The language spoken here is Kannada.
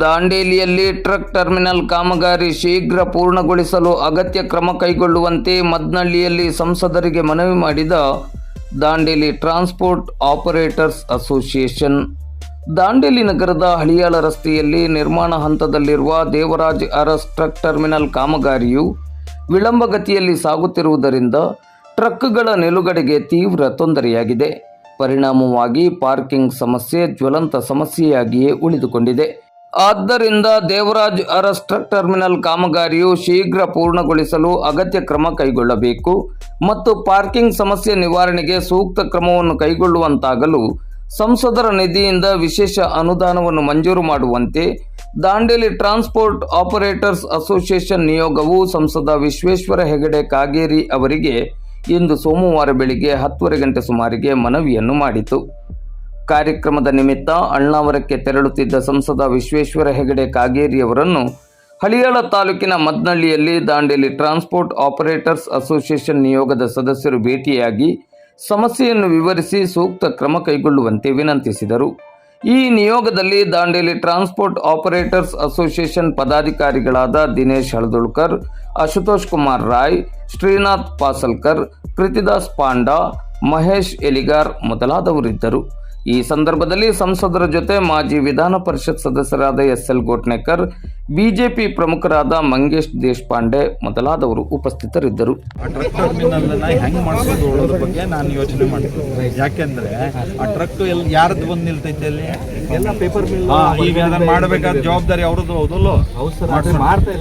ದಾಂಡೇಲಿಯಲ್ಲಿ ಟ್ರಕ್ ಟರ್ಮಿನಲ್ ಕಾಮಗಾರಿ ಶೀಘ್ರ ಪೂರ್ಣಗೊಳಿಸಲು ಅಗತ್ಯ ಕ್ರಮ ಕೈಗೊಳ್ಳುವಂತೆ ಮದ್ನಳ್ಳಿಯಲ್ಲಿ ಸಂಸದರಿಗೆ ಮನವಿ ಮಾಡಿದ Dandeli transport operators association. Dandeli ನಗರದ ಹಳಿಯಾಳ ರಸ್ತೆಯಲ್ಲಿ ನಿರ್ಮಾಣ ಹಂತದಲ್ಲಿರುವ ದೇವರಾಜ್ ಅರಸ್ ಟ್ರಕ್ ಟರ್ಮಿನಲ್ ಕಾಮಗಾರಿಯು ವಿಳಂಬಗತಿಯಲ್ಲಿ ಸಾಗುತ್ತಿರುವುದರಿಂದ ಟ್ರಕ್ಗಳ ನಿಲುಗಡೆಗೆ ತೀವ್ರ ತೊಂದರೆಯಾಗಿದೆ. ಪರಿಣಾಮವಾಗಿ ಪಾರ್ಕಿಂಗ್ ಸಮಸ್ಯೆ ಜ್ವಲಂತ ಸಮಸ್ಯೆಯಾಗಿಯೇ ಉಳಿದುಕೊಂಡಿದೆ. ಆದ್ದರಿಂದ ದೇವರಾಜ್ ಅರಸ್ ಟ್ರಕ್ ಟರ್ಮಿನಲ್ ಕಾಮಗಾರಿಯು ಶೀಘ್ರ ಪೂರ್ಣಗೊಳಿಸಲು ಅಗತ್ಯ ಕ್ರಮ ಕೈಗೊಳ್ಳಬೇಕು ಮತ್ತು ಪಾರ್ಕಿಂಗ್ ಸಮಸ್ಯೆ ನಿವಾರಣೆಗೆ ಸೂಕ್ತ ಕ್ರಮವನ್ನು ಕೈಗೊಳ್ಳುವಂತಾಗಲು ಸಂಸದರ ನಿಧಿಯಿಂದ ವಿಶೇಷ ಅನುದಾನವನ್ನು ಮಂಜೂರು ಮಾಡುವಂತೆ ದಾಂಡೇಲಿ ಟ್ರಾನ್ಸ್ಪೋರ್ಟ್ ಆಪರೇಟರ್ಸ್ ಅಸೋಸಿಯೇಷನ್ ನಿಯೋಗವು ಸಂಸದ ವಿಶ್ವೇಶ್ವರ ಹೆಗಡೆ ಕಾಗೇರಿ ಅವರಿಗೆ ಇಂದು ಸೋಮವಾರ ಬೆಳಿಗ್ಗೆ 10:30 ಗಂಟೆ ಸುಮಾರಿಗೆ ಮನವಿಯನ್ನು ಮಾಡಿತು. ಕಾರ್ಯಕ್ರಮದ ನಿಮಿತ್ತ ಅಳ್ನಾವರಕ್ಕೆ ತೆರಳುತ್ತಿದ್ದ ಸಂಸದ ವಿಶ್ವೇಶ್ವರ ಹೆಗಡೆ ಕಾಗೇರಿಯವರನ್ನು ಹಳಿಯಾಳ ತಾಲೂಕಿನ ಮದ್ನಳ್ಳಿಯಲ್ಲಿ ದಾಂಡೇಲಿ ಟ್ರಾನ್ಸ್ಪೋರ್ಟ್ ಆಪರೇಟರ್ಸ್ ಅಸೋಸಿಯೇಷನ್ ನಿಯೋಗದ ಸದಸ್ಯರು ಭೇಟಿಯಾಗಿ ಸಮಸ್ಯೆಯನ್ನು ವಿವರಿಸಿ ಸೂಕ್ತ ಕ್ರಮ ಕೈಗೊಳ್ಳುವಂತೆ ವಿನಂತಿಸಿದರು. ಈ ನಿಯೋಗದಲ್ಲಿ ದಾಂಡೇಲಿ ಟ್ರಾನ್ಸ್ಪೋರ್ಟ್ ಆಪರೇಟರ್ಸ್ ಅಸೋಸಿಯೇಷನ್ ಪದಾಧಿಕಾರಿಗಳಾದ ದಿನೇಶ್ ಹಳದುಳ್ಕರ್, ಅಶುತೋಷ್ ಕುಮಾರ್ ರಾಯ್, ಶ್ರೀನಾಥ್ ಪಾಸಲ್ಕರ್, ಪ್ರೀತಿದಾಸ್ ಪಾಂಡಾ, ಮಹೇಶ್ ಎಲಿಗಾರ್ ಮೊದಲಾದವರಿದ್ದರು. ಈ ಸಂದರ್ಭದಲ್ಲಿ ಸಂಸದರ ಜೊತೆ ಮಾಜಿ ವಿಧಾನ ಪರಿಷತ್ ಸದಸ್ಯರಾದ ಎಸ್.ಎಲ್. ಗೋಟ್ನೇಕರ್, ಬಿಜೆಪಿ ಪ್ರಮುಖರಾದ ಮಂಗೇಶ್ ದೇಶಪಾಂಡೆ ಮೊದಲಾದವರು ಉಪಸ್ಥಿತರಿದ್ದರು. ಟ್ರಕ್ ಟರ್ಮಿನಲ್ ಹೆಂಗ್ ಮಾಡಿಸೋದು ಅನ್ನೋದ್ರ ಬಗ್ಗೆ ನಾನು ಯೋಚನೆ ಮಾಡ್ತೀನಿ. ಯಾಕೆಂದ್ರೆ ಆ ಟ್ರಕ್ ಯಾರದ್ದು ಬಂದು ನಿಲ್ತೈತೆ ಅಲ್ಲಿ ಎಲ್ಲ ಪೇಪರ್ ಮಿಲ್, ಈಗ ಅದನ್ನ ಮಾಡಬೇಕಾದ ಜವಾಬ್ದಾರಿ ಅವ್ರದ್ದು. ಹೌದಲ್ಲೋ? ಮಾಡ್ತಾ